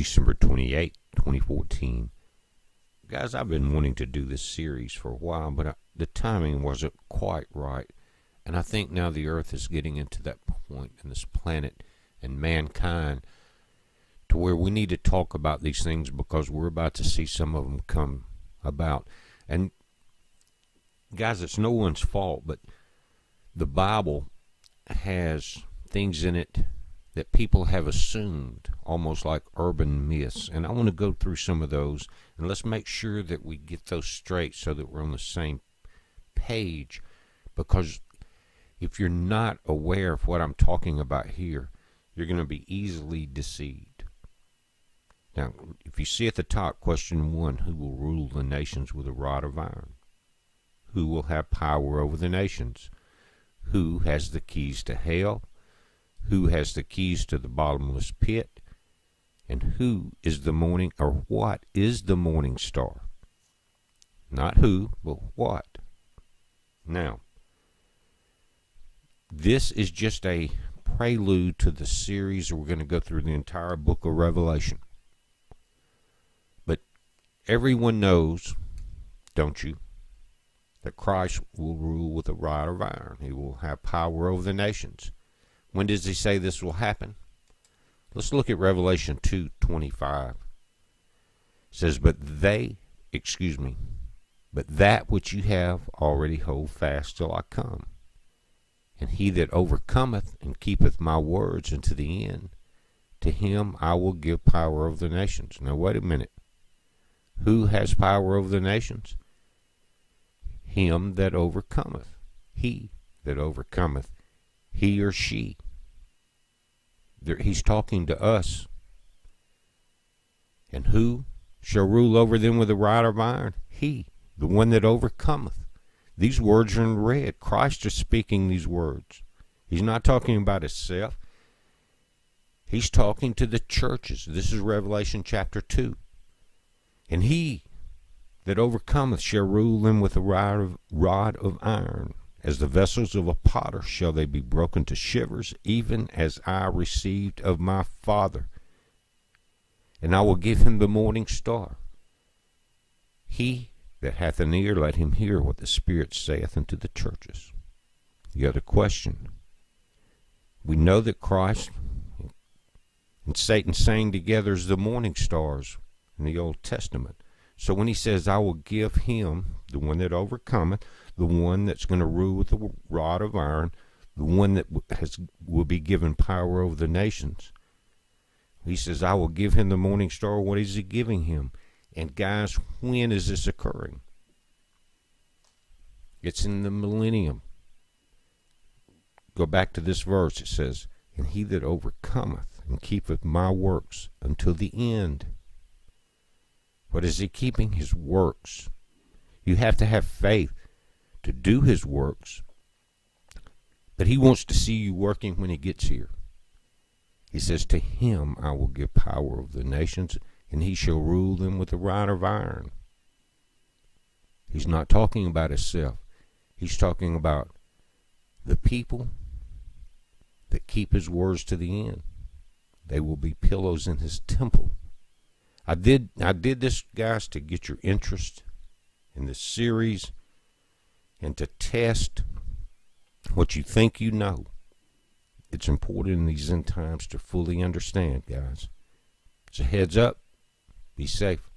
December 28, 2014. Guys, I've been wanting to do this series for a while, but the timing wasn't quite right. And I think now the earth is getting into that point, and this planet and mankind, to where we need to talk about these things because we're about to see some of them come about. And guys, it's no one's fault, but the Bible has things in it that people have assumed, almost like urban myths. And I want to go through some of those, and let's make sure that we get those straight so that we're on the same page. Because if you're not aware of what I'm talking about here, you're going to be easily deceived. Now, if you see at the top, question 1, who will rule the nations with a rod of iron? Who will have power over the nations? Who has the keys to hell? Who has the keys to the bottomless pit? And who is the morning, or what is the morning star? Not who, but what. Now, this is just a prelude to the series. We're going to go through the entire book of Revelation. But everyone knows, don't you, that Christ will rule with a rod of iron. He will have power over the nations. When does he say this will happen? Let's look at Revelation 2:25. It says, but that which you have already hold fast till I come. And he that overcometh and keepeth my words unto the end, to him I will give power over the nations. Now wait a minute. Who has power over the nations? Him that overcometh. He that overcometh. He or she. He's talking to us. And who shall rule over them with a rod of iron? He, the one that overcometh. These words are in red. Christ is speaking these words. He's not talking about himself. He's talking to the churches. This is Revelation chapter 2. And he that overcometh shall rule them with a rod of iron. As the vessels of a potter shall they be broken to shivers, even as I received of my Father. And I will give him the morning star. He that hath an ear, let him hear what the Spirit saith unto the churches. The other question. We know that Christ and Satan sang together as the morning stars in the Old Testament. So when he says, I will give him, the one that overcometh, the one that's going to rule with the rod of iron, the one that will be given power over the nations, he says, I will give him the morning star. What is he giving him? And guys, when is this occurring? It's in the millennium. Go back to this verse. It says, and he that overcometh and keepeth my works until the end. What is he keeping? His works. You have to have faith to do his works. But he wants to see you working when he gets here. He says, to him I will give power over the nations, and he shall rule them with a rod of iron. He's not talking about himself. He's talking about the people that keep his words to the end. They will be pillows in his temple. I did this, guys, to get your interest in this series and to test what you think you know. It's important in these end times to fully understand, guys. So heads up. Be safe.